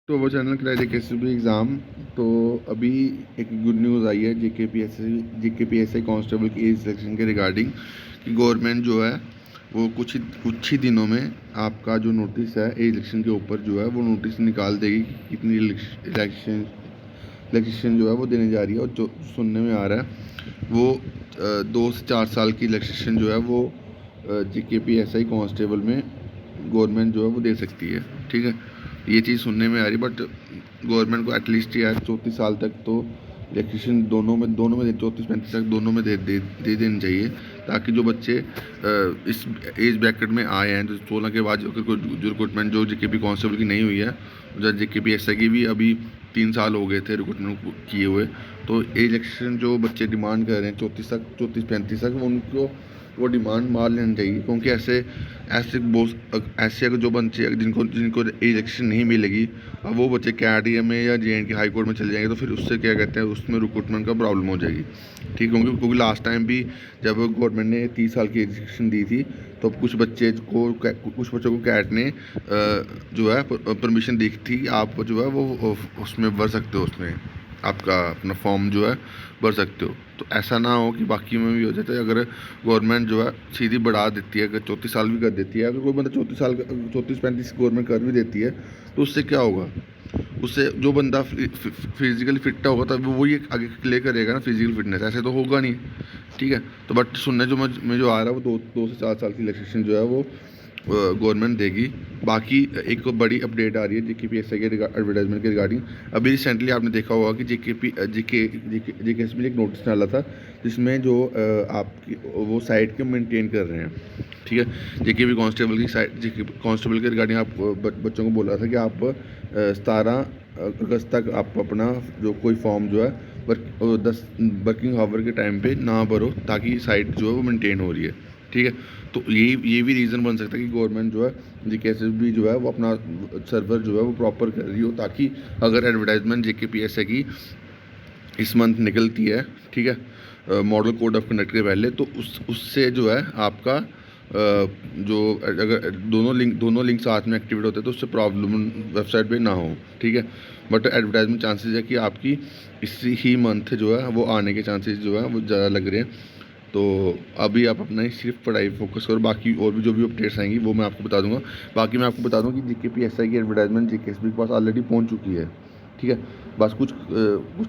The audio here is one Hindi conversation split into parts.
तो वो चैनल कराए जेकेसीबी एग्ज़ाम। तो अभी एक गुड न्यूज़ आई है जेकेपीएससी कांस्टेबल की एज सिलेक्शन के रिगार्डिंग कि गवर्नमेंट जो है वो कुछ ही दिनों में आपका जो नोटिस है एज सिलेक्शन के ऊपर जो है वो नोटिस निकाल देगी कि कितनी इलेक्शन जो है वो देने जा रही है। और जो सुनने में आ रहा है वो 2 से 4 साल की इलेक्शन जो है वो जेकेपीएससी कांस्टेबल में गवर्नमेंट जो है वो दे सकती है। ठीक है, ये चीज़ सुनने में आ रही, बट गवर्नमेंट को एटलीस्ट यार 34 साल तक तो इलेक्ट्रिशियन दोनों में 34-35 तक दोनों में दे देनी चाहिए, ताकि जो बच्चे इस एज ब्रैकेट में आए हैं, जो 16 के बाद जो रिक्रूटमेंट जो जेकेपी कांस्टेबल की नहीं हुई है, जो जेकेपी एसआई की भी अभी 3 साल हो गए थे रिक्रूटमेंट किए हुए, तो एज इलेक्शन जो बच्चे डिमांड कर रहे हैं 34-35 तक उनको वो डिमांड मान लेनी चाहिए। क्योंकि ऐसे अगर जो बच्चे जिनको इलेक्शन नहीं मिलेगी, अब वो बच्चे KRDA में या JNK हाई कोर्ट में चले जाएंगे, तो फिर उससे क्या कहते हैं उसमें रिक्रूटमेंट का प्रॉब्लम हो जाएगी। ठीक, क्योंकि लास्ट टाइम भी जब गवर्नमेंट ने 30 साल की एजुकेशन दी थी, तो कुछ बच्चों को कैट ने जो है परमिशन दी थी, आप जो है वो उसमें भर सकते हो, उसमें आपका अपना फॉर्म जो है भर सकते हो। तो ऐसा ना हो कि बाकी में भी हो जाए। तो अगर गवर्नमेंट जो है सीधी बढ़ा देती है, अगर 34 साल भी कर देती है, अगर कोई बंदा 34 35 गवर्नमेंट कर भी देती है, तो उससे क्या होगा? उससे जो बंदा फिजिकली फिट होगा तब वो ये आगे क्लियर करेगा ना फिजिकल फिटनेस, ऐसे तो होगा नहीं। ठीक है, तो बट सुनने में जो आ रहा है वो 2 से 4 साल की इलेक्शन जो है वो गवर्नमेंट देगी। बाकी एक बड़ी अपडेट आ रही है जेकेपीएससी के एडवर्टाइजमेंट के रिगार्डिंग। अभी रिसेंटली आपने देखा होगा कि जेकेएसपी ने एक नोटिस डाला था, जिसमें जो आपकी वो साइट के मेंटेन कर रहे हैं। ठीक है, जेकेपी कांस्टेबल की साइट कांस्टेबल के रिगार्डिंग आप बच्चों को बोला था कि आप 17 अगस्त तक आप अपना जो कोई फॉर्म जो है वर्किंग आवर के टाइम पे ना भरो, ताकि साइट जो है वो मेंटेन हो रही है। ठीक है, तो ये भी रीज़न बन सकता है कि गवर्नमेंट जो है जेकेएसबी जो है वो अपना सर्वर जो है वो प्रॉपर कर रही हो, ताकि अगर एडवर्टाइजमेंट जेकेपीएससी की इस मंथ निकलती है, ठीक है, मॉडल कोड ऑफ कंडक्ट के पहले, तो उससे जो है आपका जो अगर दोनों लिंक साथ में एक्टिवेट होते हैं तो उससे प्रॉब्लम वेबसाइट पे ना हो। ठीक है, बट एडवर्टाइजमेंट चांसेस है कि आपकी इसी ही मंथ जो है वो आने के चांसेस जो है वो ज़्यादा लग रहे हैं। तो अभी आप अपना ही सिर्फ पढ़ाई फोकस करो, बाकी और भी जो भी अपडेट्स आएंगी वो मैं आपको बता दूंगा। बाकी मैं आपको बता दूं कि जेकेपीएससी की एडवर्टाइजमेंट जेकेएसपी के पास ऑलरेडी पहुंच चुकी है। ठीक है, बस कुछ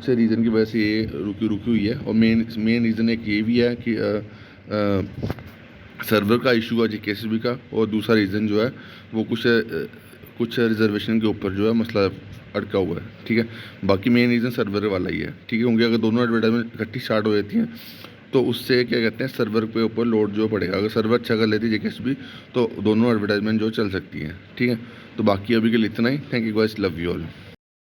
से रीज़न की वजह से ये रुकी हुई है, और मेन रीज़न एक ये भी है कि सर्वर का इशू है जेकेएसबी का, और दूसरा रीज़न जो है वो कुछ रिजर्वेशन के ऊपर जो है मसला अटका हुआ है। ठीक है, बाकी मेन रीज़न सर्वर वाला ही है। ठीक है, क्योंकि अगर दोनों एडवर्टाइजमेंट इकट्ठी स्टार्ट हो जाती हैं तो उससे क्या कहते हैं सर्वर पे ऊपर लोड जो पड़ेगा। अगर सर्वर अच्छा कर लेती है जेकेएसबी तो दोनों एडवर्टाइजमेंट जो चल सकती हैं। ठीक है, तो बाकी अभी के लिए इतना ही। Thank you guys, love you all.